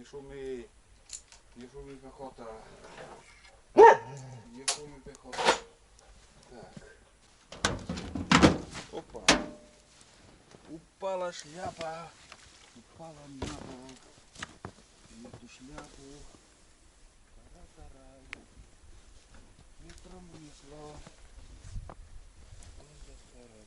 шуми пехота. Не шуми пехота. Так. Опа. Упала шляпа. Упала на пол. Эту шляпу. Тара-тара. Ветром унесло. Тара-тара.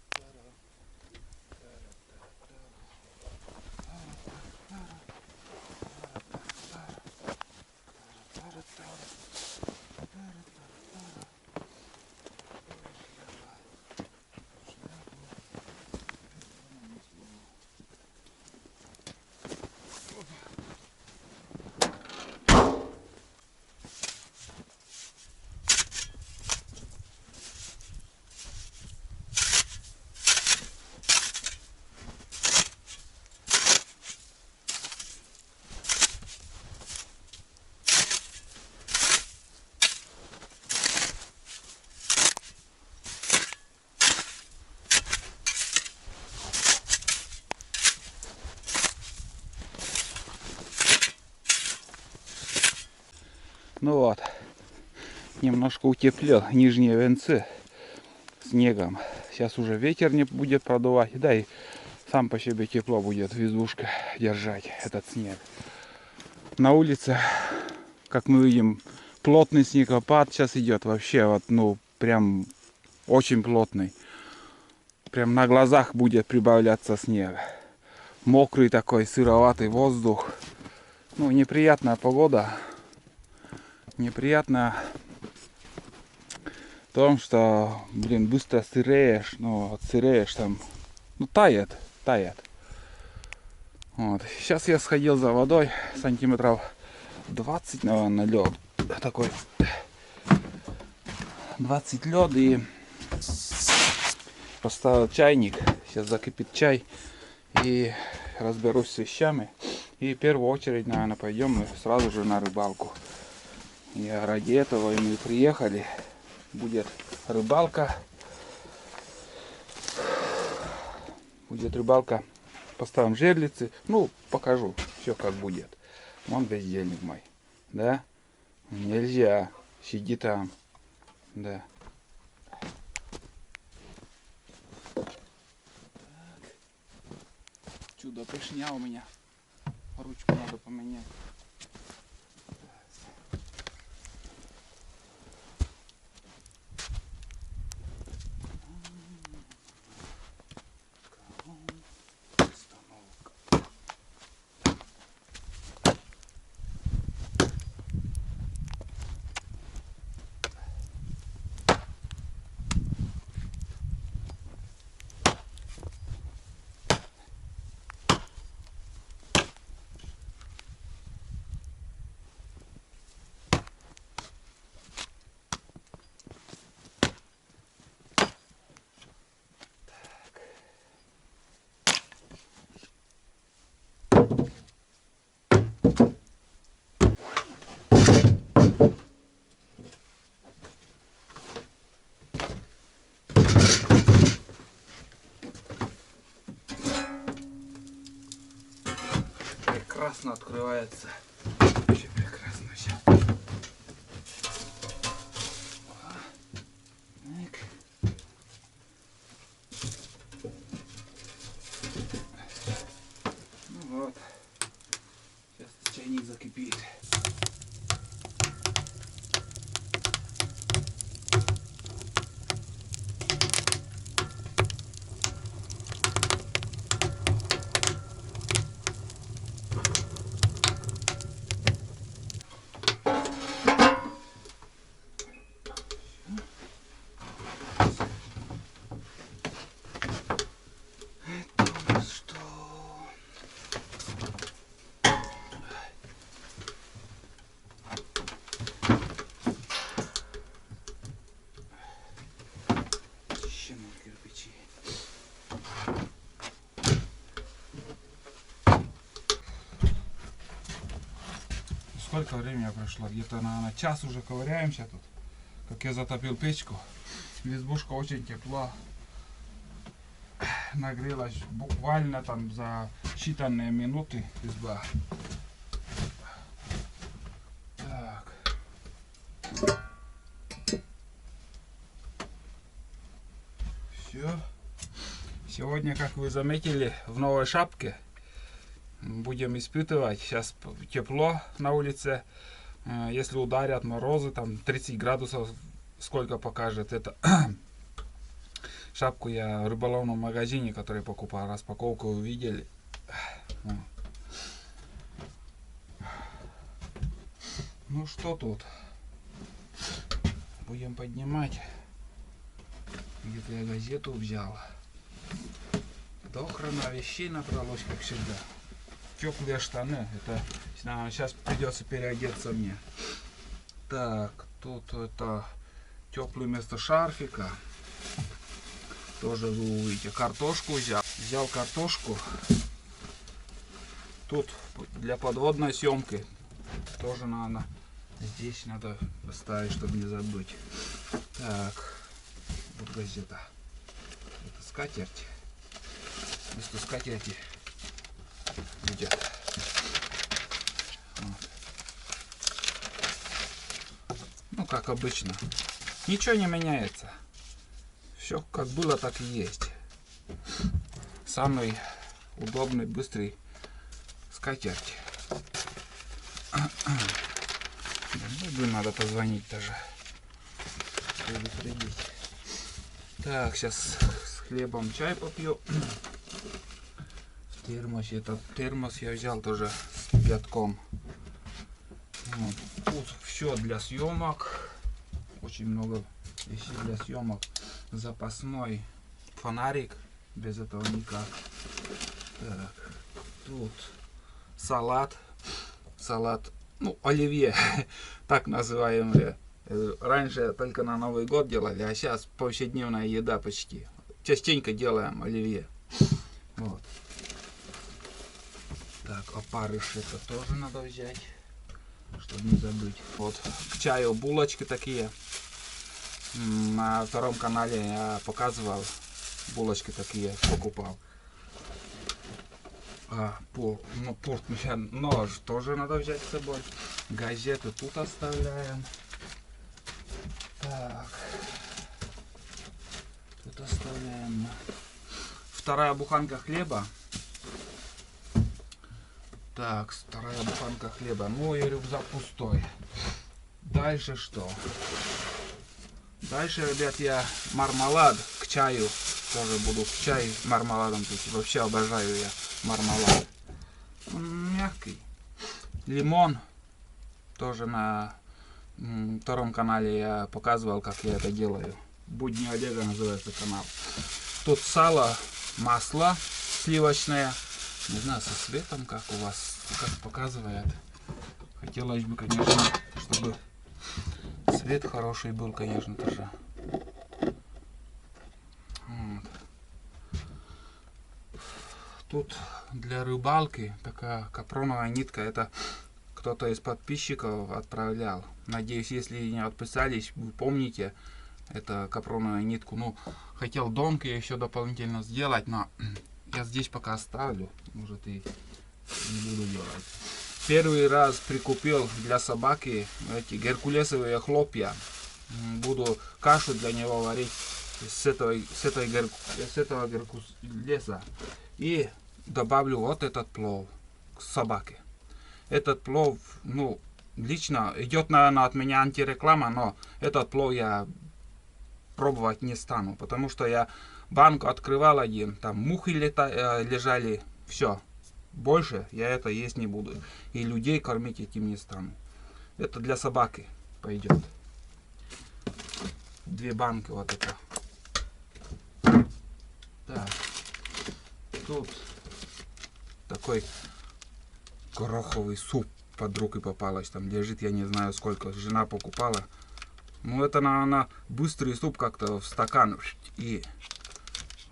Ну вот, немножко утеплил нижние венцы снегом. Сейчас уже ветер не будет продувать, да и сам по себе тепло будет в избушке держать этот снег. На улице, как мы видим, плотный снегопад сейчас идет вообще, вот, ну, прям очень плотный. Прям на глазах будет прибавляться снег. Мокрый такой, сыроватый воздух. Ну, неприятная погода. Неприятно в том, что, блин, быстро сыреешь, ну, сыреешь там, ну, тает. Вот. Сейчас я сходил за водой, сантиметров 20, наверное, лед. Такой 20 лед, и поставил чайник. Сейчас закипит чай и разберусь с вещами. И в первую очередь, наверное, пойдем мы сразу же на рыбалку. И ради этого и мы приехали. Будет рыбалка. Поставим жерлицы. Ну, покажу все как будет. Вон бездельник мой. Да? Нельзя. Сиди там. Да. Чудо пышня у меня. Ручку надо поменять. Прекрасно открывается. Вообще прекрасно сейчас. Ну вот. Сейчас чайник закипит. Сколько времени прошло? Где-то, наверное, час уже ковыряемся тут. Как я затопил печку. Избушка очень тепло. Нагрелась буквально там за считанные минуты изба. Все. Сегодня, как вы заметили, в новой шапке будем испытывать. Сейчас тепло на улице. Если ударят морозы, там 30 градусов, сколько покажет это. Шапку я в рыболовном магазине, который покупал, распаковку увидели. Ну что тут? Будем поднимать. Где-то я газету взял. До хрена вещей набралось, как всегда. Теплые штаны. Это сейчас придется переодеться мне. Так, тут это теплый вместо шарфика. Тоже вы увидите. Картошку взял. Взял картошку. Тут для подводной съемки тоже надо. Здесь надо поставить, чтобы не забыть. Так, вот газета. Это скатерть. Вместо скатерти будет. Вот. Ну, как обычно. Ничего не меняется. Все как было, так и есть. Самый удобный, быстрый скатерть. Надо позвонить даже. Предупредить. Так, сейчас с хлебом чай попью. В термосе. Этот термос я взял тоже с кипятком. Вот. Тут все для съемок. Очень много вещей для съемок. Запасной фонарик. Без этого никак. Так, тут салат. Салат, ну, оливье, так называемые. Раньше только на Новый год делали, а сейчас повседневная еда почти. Частенько делаем оливье. Вот. Так, опарыш это тоже надо взять, чтобы не забыть. Вот, к чаю булочки такие. На втором канале я показывал, булочки такие покупал. Нож тоже надо взять с собой. Газеты тут оставляем. Так. Тут оставляем. Вторая буханка хлеба. Так, вторая буханка хлеба. Ну и рюкзак пустой. Дальше что? Дальше, ребят, я мармелад к чаю. Тоже буду к чаю мармеладом пить. Вообще обожаю я мармелад. Он мягкий. Лимон. Тоже на втором канале я показывал, как я это делаю. Будни Олега называется канал. Тут сало, масло сливочное. Не знаю, со светом как у вас, как показывает. Хотелось бы, конечно, чтобы свет хороший был, конечно, тоже. Вот. Тут для рыбалки такая капроновая нитка. Это кто-то из подписчиков отправлял. Надеюсь, если не отписались, вы помните это капроновую нитку. Ну, хотел донки еще дополнительно сделать, но я здесь пока оставлю. Может, и не буду делать. Первый раз прикупил для собаки эти геркулесовые хлопья. Буду кашу для него варить с этого геркулеса. И добавлю вот этот плов к собаке. Этот плов, ну, лично идет, наверное, от меня антиреклама, но этот плов я пробовать не стану, потому что я банку открывал один, там мухи лежали, все, больше я это есть не буду, и людей кормить этим не стану. Это для собаки пойдет. 2 банки вот это. Так, тут такой гороховый суп под руки попалось, там лежит, я не знаю сколько, жена покупала. Ну это наверное быстрый суп, как-то в стакан и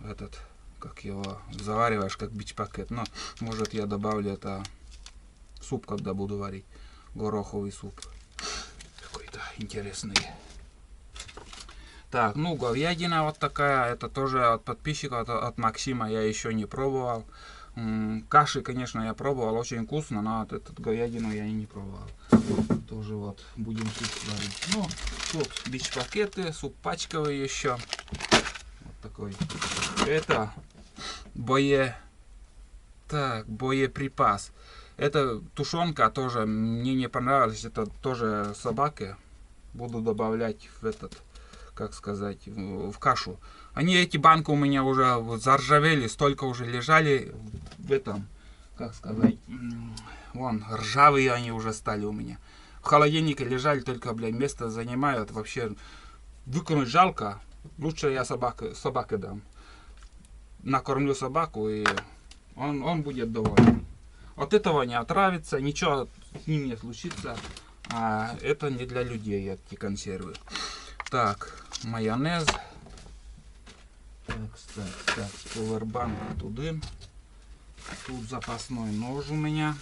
этот, как его завариваешь, как бич-пакет. Но может я добавлю это суп, когда буду варить, гороховый суп. Какой-то интересный. Так, ну говядина вот такая, это тоже от подписчика, от Максима, я еще не пробовал. Каши, конечно, я пробовал, очень вкусно, но от эту говядину я и не пробовал. Тоже вот будем суп сварить. Ну, тут бич-пакеты, суп пачковый еще. Вот такой. Это боеприпас. Это тушенка тоже мне не понравилась. Это тоже собаки. Буду добавлять в этот, как сказать, в кашу. Они, эти банки у меня уже заржавели, столько уже лежали в этом, как сказать, вон, ржавые они уже стали у меня. В холодильнике лежали, только, блядь, место занимают. Вообще, выкинуть жалко. Лучше я собаке дам. Накормлю собаку, и он будет доволен. От этого не отравится, ничего с ним не случится. А это не для людей, эти консервы. Так, майонез. Так, повербанк туда. Тут запасной нож у меня.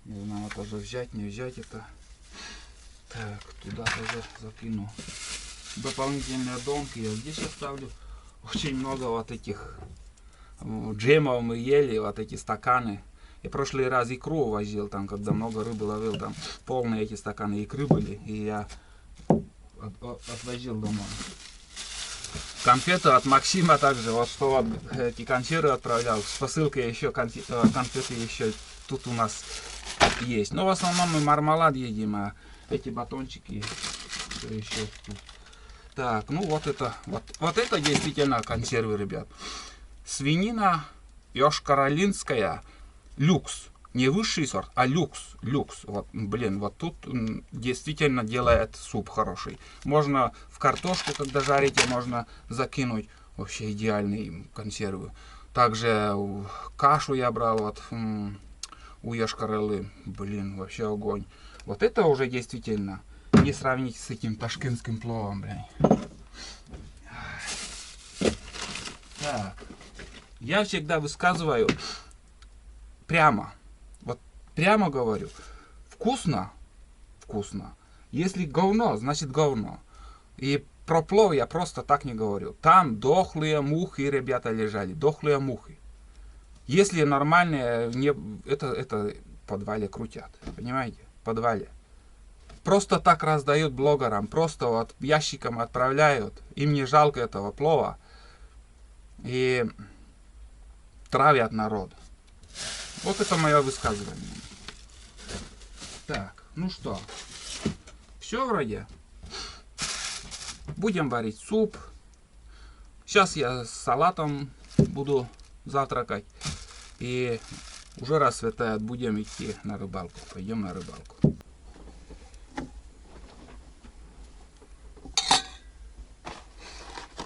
Не знаю, тоже взять, не взять это. Так, туда тоже закину дополнительные донки. Я здесь оставлю. Очень много вот этих джемов мы ели, вот эти стаканы. Я в прошлый раз икру возил, там, когда много рыбы ловил, там полные эти стаканы икры были, и я отвозил домой. Конфеты от Максима также, вот что вот эти консервы отправлял, с посылкой еще конфеты еще тут у нас есть. Но в основном мы мармелад едим, а эти батончики еще тут. Так, ну вот это действительно консервы, ребят. Свинина йошкар-олинская, люкс. Не высший сорт, а люкс. Вот, блин, вот тут действительно делает суп хороший. Можно в картошку, когда жарите, можно закинуть. Вообще идеальные консервы. Также кашу я брал вот у йошкар-олы. Блин, вообще огонь. Вот это уже действительно не сравнить с этим ташкентским пловом, блин. Так. Я всегда высказываю прямо. Вот прямо говорю. Вкусно. Вкусно. Если говно, значит говно. И про плов я просто так не говорю. Там дохлые мухи, ребята, лежали. Дохлые мухи. Если нормальные, это в подвале крутят. Понимаете? В подвале. Просто так раздают блогерам. Просто вот ящиком отправляют. Им не жалко этого плова. И травят народ. Вот это мое высказывание. Так, ну что, все вроде. Будем варить суп. Сейчас я с салатом буду завтракать. И уже рассветает, будем идти на рыбалку. Пойдем на рыбалку.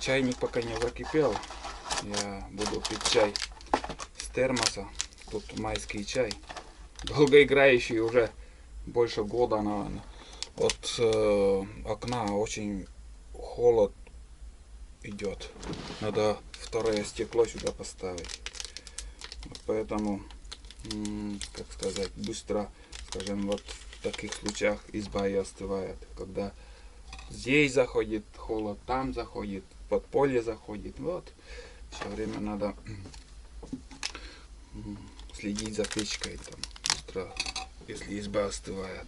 Чайник пока не закипел. Я буду пить чай с термоса. Тут майский чай. Долгоиграющий, уже больше года, наверное. От окна очень холод идет. Надо второе стекло сюда поставить. Поэтому, как сказать, быстро, скажем, вот в таких случаях изба и остывает. Когда здесь заходит холод, там заходит, подполье заходит. Вот. Все время надо следить за печкой, там быстро, если изба остывает.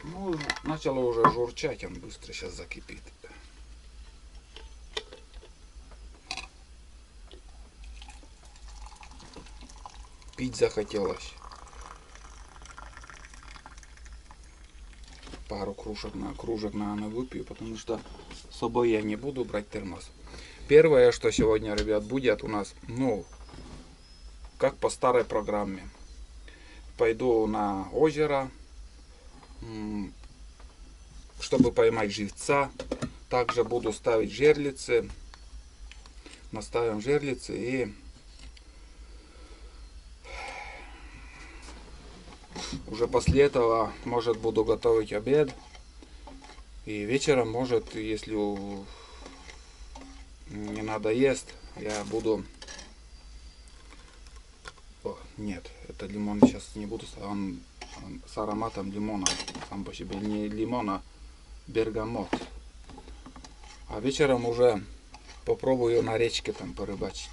Ну, начало уже журчать, он быстро сейчас закипит. Пить захотелось. Пару кружек, наверное, выпью, потому что с собой я не буду брать термос. Первое, что сегодня, ребят, будет у нас, ну, как по старой программе. Пойду на озеро, чтобы поймать живца. Также буду ставить жерлицы. Наставим жерлицы и уже после этого, может, буду готовить обед. И вечером, может, если не надо есть, я буду... О, нет, это лимон сейчас не буду, он с ароматом лимона, сам по себе не лимон, а бергамот. А вечером уже попробую на речке там порыбачить.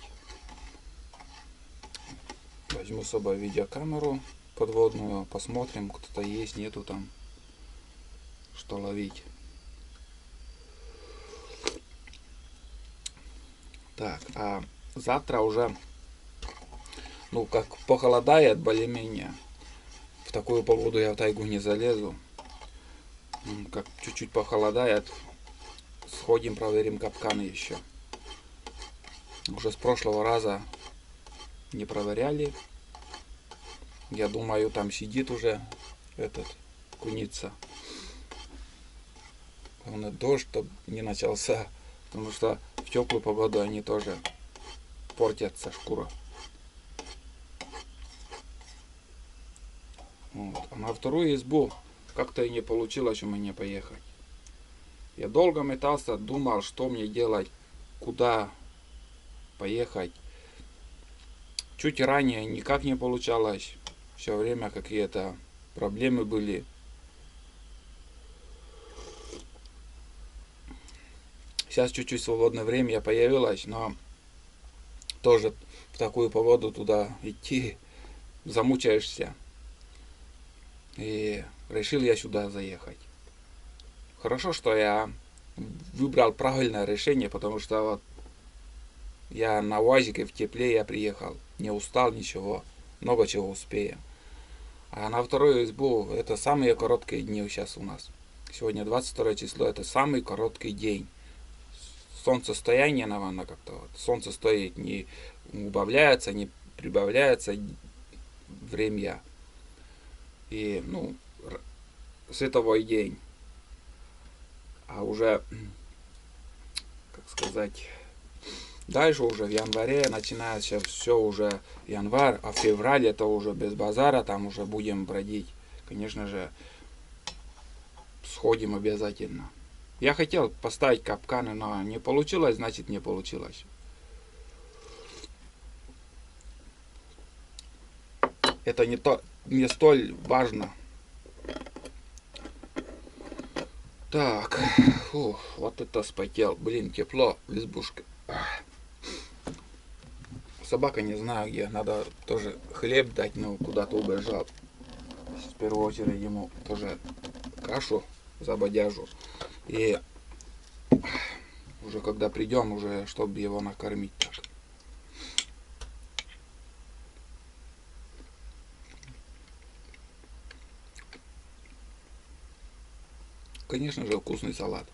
Возьму с собой видеокамеру, подводную, посмотрим, кто-то есть, нету там, что ловить. Так, а завтра уже, ну, как похолодает более-менее, в такую погоду я в тайгу не залезу. Как чуть-чуть похолодает, сходим, проверим капканы еще. Уже с прошлого раза не проверяли. Я думаю, там сидит уже этот куница. Главное, дождь, чтобы не начался, потому что в теплую погоду они тоже портятся, шкура. Вот. А на вторую избу как-то и не получилось у меня поехать. Я долго метался, думал, что мне делать, куда поехать. Чуть ранее никак не получалось. Все время какие-то проблемы были. Сейчас чуть-чуть свободное время появилось, но тоже в такую погоду туда идти замучаешься. И решил я сюда заехать. Хорошо, что я выбрал правильное решение, потому что вот я на УАЗике в тепле я приехал. Не устал ничего. Много чего успеем. А на вторую избу это самые короткие дни сейчас у нас. Сегодня 22 число, это самый короткий день. Солнцестояние, наверное, как-то вот. Солнце стоит, не убавляется, не прибавляется время. И, ну, световой день. А уже, как сказать, дальше уже в январе начинается все уже январь, а в феврале это уже без базара, там уже будем бродить. Конечно же, сходим обязательно. Я хотел поставить капканы, но не получилось, значит не получилось. Это не столь важно. Так, фух, вот это спотел. Блин, тепло в избушке. Собака не знаю где. Надо тоже хлеб дать, но куда-то убежал. В первую очередь ему тоже кашу забодяжу. И уже когда придем, уже чтобы его накормить так. Конечно же, вкусный салат.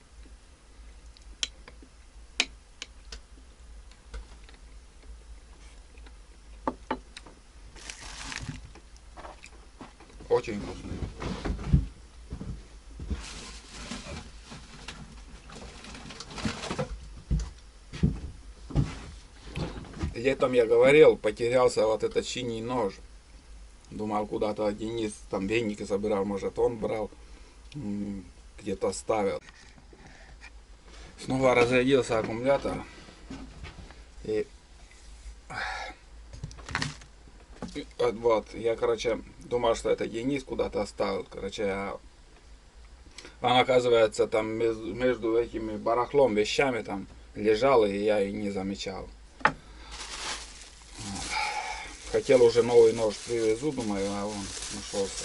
Очень вкусный. Летом я говорил, потерялся вот этот синий нож. Думал, куда-то Денис там веники собирал, может он брал, где-то ставил. Снова разрядился аккумулятор. И вот, я, короче, думал, что это Денис куда-то оставил. Короче, он, оказывается, там между этими барахлом, вещами там лежал, и я и не замечал. Хотел уже новый нож привезу, думаю, а он нашелся.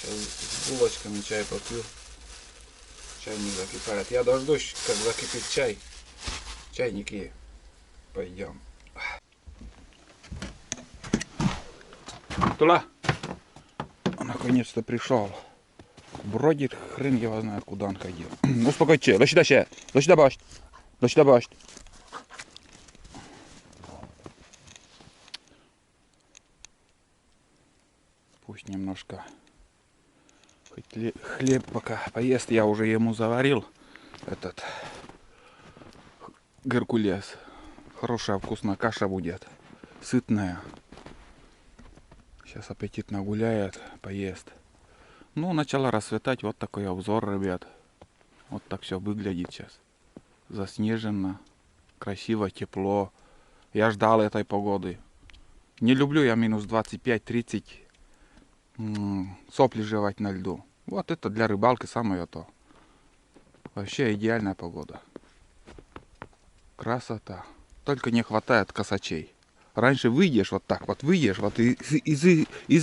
Сейчас с булочками чай попью. Чай не закипает. Я дождусь, как закипит чай. Чайники. Пойдем. Тула. Наконец-то пришел. Бродит, хрен его знает, куда он ходил. Ну, спокойно, до сюда башт. До сюда башт. Пусть немножко хоть хлеб пока поест. Я уже ему заварил этот геркулес. Хорошая вкусная каша будет. Сытная. Сейчас аппетитно гуляет, поест. Ну, начало рассветать. Вот такой обзор, ребят. Вот так все выглядит сейчас. Заснежено. Красиво, тепло. Я ждал этой погоды. Не люблю я минус 25-30. Сопли жевать на льду. Вот это для рыбалки самое то. Вообще идеальная погода. Красота. Только не хватает косачей. Раньше выйдешь вот так, вот выйдешь, вот из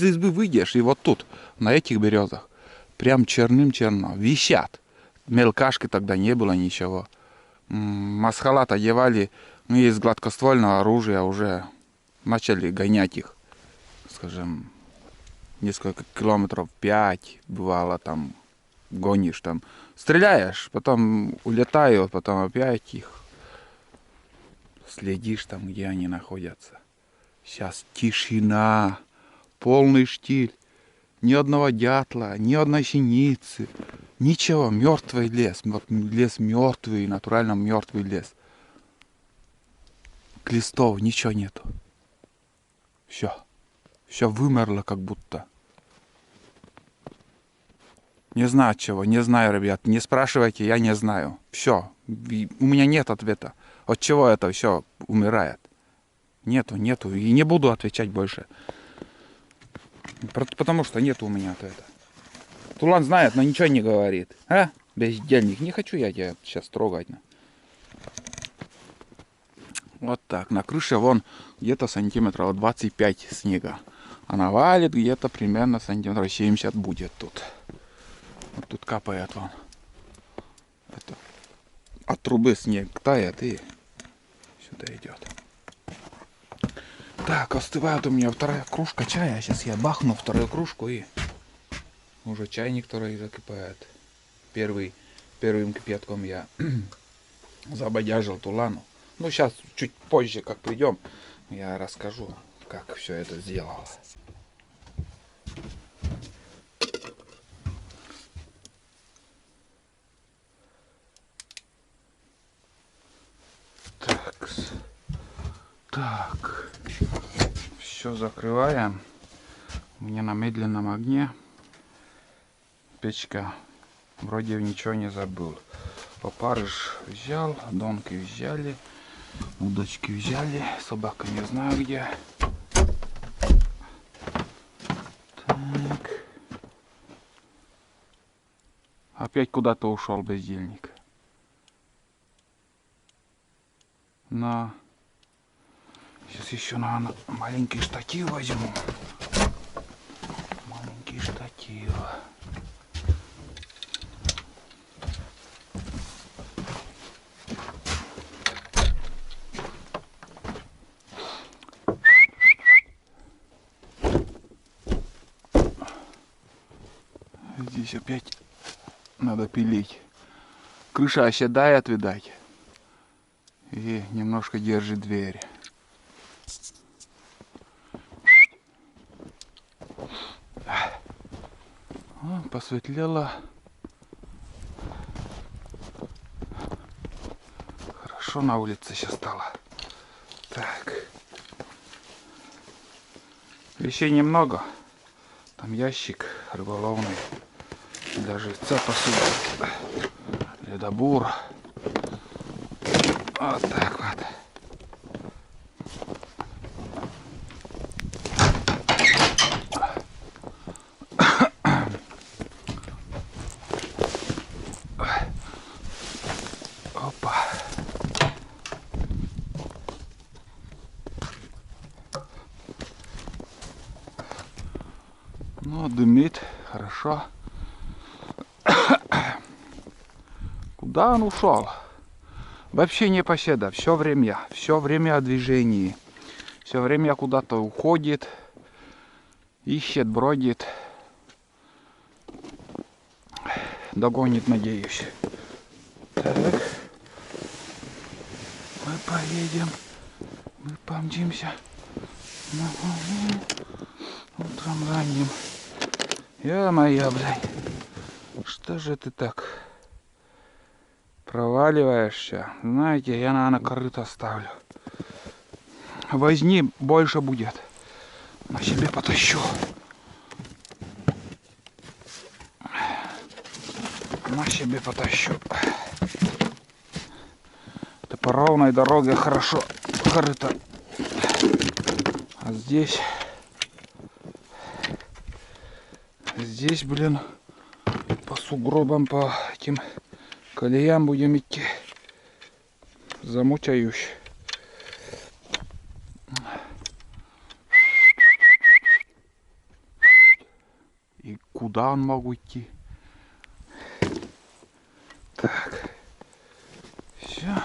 избы выйдешь, и вот тут, на этих березах, прям черным-черно, висят. Мелкашки тогда не было ничего. Масхалат одевали, ну, из гладкоствольного оружия уже начали гонять их, скажем, несколько километров, 5 бывало, там гонишь, там стреляешь, потом улетают, потом опять их следишь там, где они находятся. Сейчас тишина, полный штиль, ни одного дятла, ни одной синицы, ничего, мертвый лес, лес мертвый, натурально мертвый лес. Листов, ничего нету. Все вымерло как будто. Не знаю чего, не знаю, ребят, не спрашивайте, я не знаю. Все, у меня нет ответа. От чего это все умирает? Нету, и не буду отвечать больше. Потому что нету у меня ответа. Тулан знает, но ничего не говорит. А? Бездельник, не хочу я тебя сейчас трогать. Вот так, на крыше вон где-то сантиметров 25 снега. А навалит где-то примерно сантиметров 70 будет тут. Вот тут капает вон. Это от трубы снег тает и сюда идет. Так, остывает у меня вторая кружка чая. Сейчас я бахну вторую кружку и уже чайник, который закипает. Первым кипятком я забодяжил Тулану. Ну, сейчас чуть позже, как придем, я расскажу, как все это сделал. Так, все закрываем. У меня на медленном огне печка. Вроде ничего не забыл. Опарыш взял, донки взяли, удочки взяли, собака не знаю где. Так. Опять куда-то ушел бездельник. На. Сейчас еще, наверное, маленький штатив возьму. Маленький штатив. Здесь опять надо пилить. Крыша оседает, видать. И немножко держит дверь. О, посветлело. Хорошо на улице сейчас стало. Так. Вещей немного. Там ящик рыболовный. Для живца посуда. Ледобур. Вот так вот. Опа. Ну, дымит. Хорошо. Куда он ушел? Вообще не поседа. Все время о движении. Все время куда-то уходит. Ищет, бродит. Догонит, надеюсь. Так. Мы поедем. Мы помчимся. Утром ранним. Ё-моё, блядь. Что же ты так проваливаешься? Знаете, я, наверное, корыто ставлю. Возни больше будет. На себе потащу. На себе потащу. Это по ровной дороге хорошо корыто. А здесь, блин, по сугробам, по этим колеям будем идти. Замучаюсь. туда он мог уйти. Так. Все.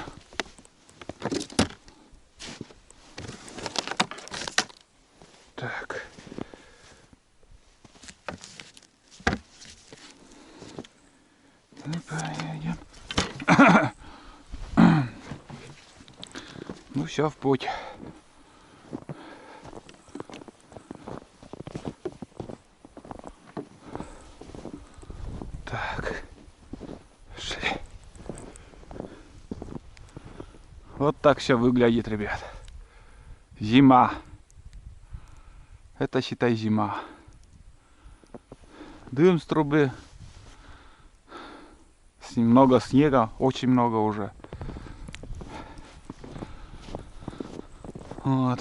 Так. Мы поедем. Ну все, в путь. Так. Шли. Вот так все выглядит, ребят. Зима. Это, считай, зима. Дым с трубы. Много снега, очень много уже. Вот.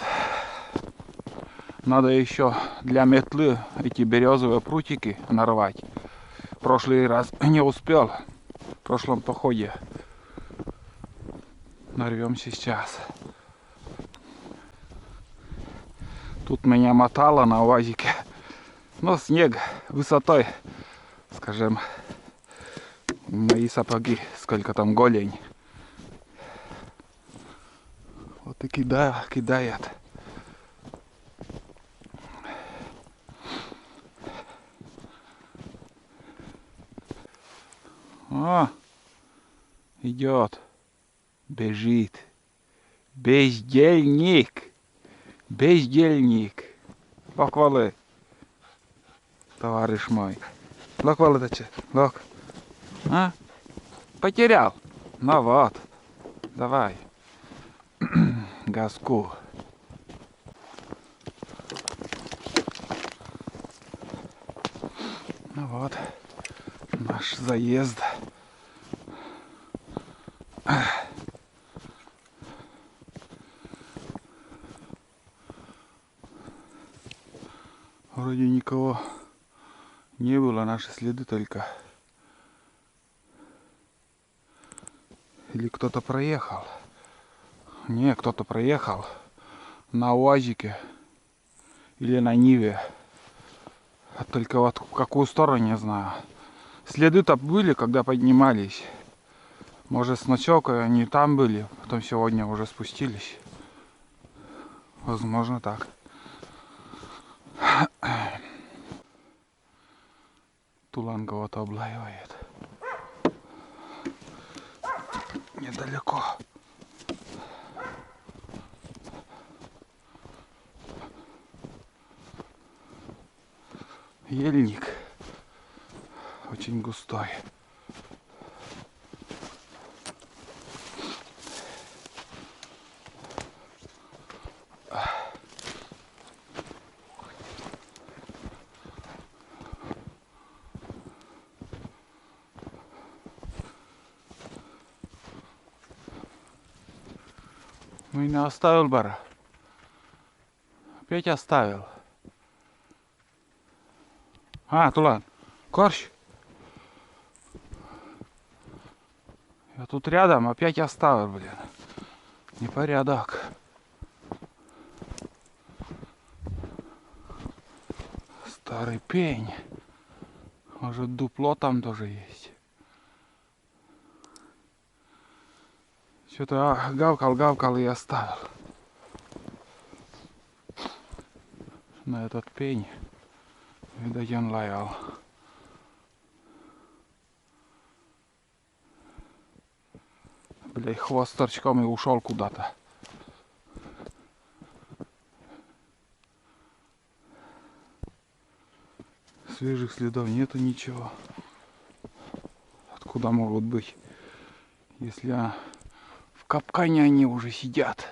Надо еще для метлы эти березовые прутики нарвать. В прошлый раз не успел. В прошлом походе. Нарвем сейчас. Тут меня мотало на УАЗике. Но снег высотой, скажем, мои сапоги, сколько там голень. Вот и кидает. О, идет, бежит. Бездельник. Бездельник. Локвалы, товарищ мой. Локвалы даче. Лок. А? Потерял. Ну вот. Давай. Газку. Ну вот. Наш заезд. Вроде никого не было, наши следы только. Или кто-то проехал. Не, кто-то проехал на УАЗике или на Ниве. А только вот в какую сторону, не знаю. Следы-то были, когда поднимались. Может, с ночевкой они там были, потом сегодня уже спустились. Возможно, так. Тулан кого-то облаивает. Недалеко. Ельник. Очень густой. Меня оставил Бара. Опять оставил. А, Тулан, корж. Я тут рядом, опять оставил, блин. Непорядок. Старый пень. Может, дупло там тоже есть. Что-то гавкал и оставил. На этот пень. Видать, он лаял. Блядь, хвост торчком и ушел куда-то. Свежих следов нету ничего. Откуда могут быть? Если в капкане они уже сидят.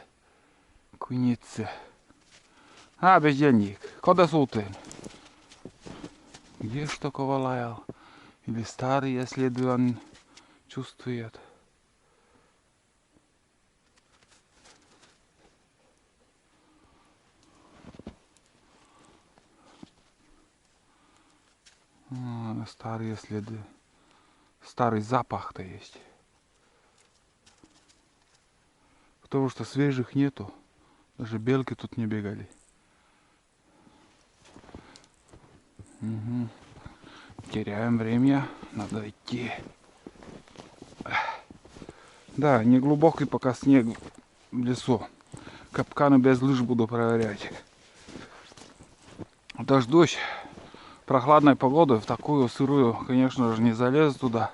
Куницы. А, бездельник. Куда сутен? Где ж такого лаял? Или старые следы он чувствует? Старые следы. Старый запах-то есть. Потому что свежих нету. Даже белки тут не бегали. Угу. Теряем время. Надо идти. Да, не глубокий пока снег в лесу. Капканы без лыж буду проверять. Дождусь прохладной погоды. В такую сырую, конечно же, не залезу туда.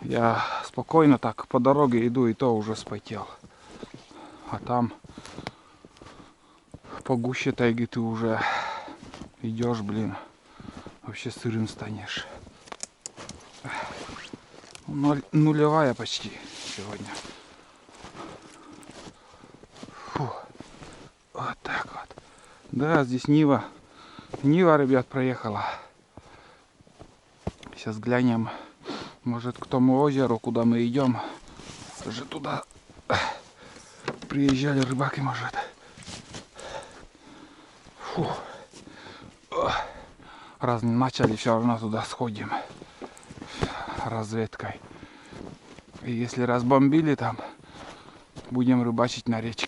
Я спокойно так по дороге иду, и то уже спотел. А там по гуще тайги ты уже идешь, блин. Вообще сырым станешь. Нулевая почти сегодня. Фу. Вот так вот. Да, здесь Нива. Нива, ребят, проехала. Сейчас глянем. Может, к тому озеру, куда мы идем. Уже туда приезжали рыбаки, может. Фу. Раз не начали, все равно туда сходим. Разведкой. И если разбомбили там, будем рыбачить на речке.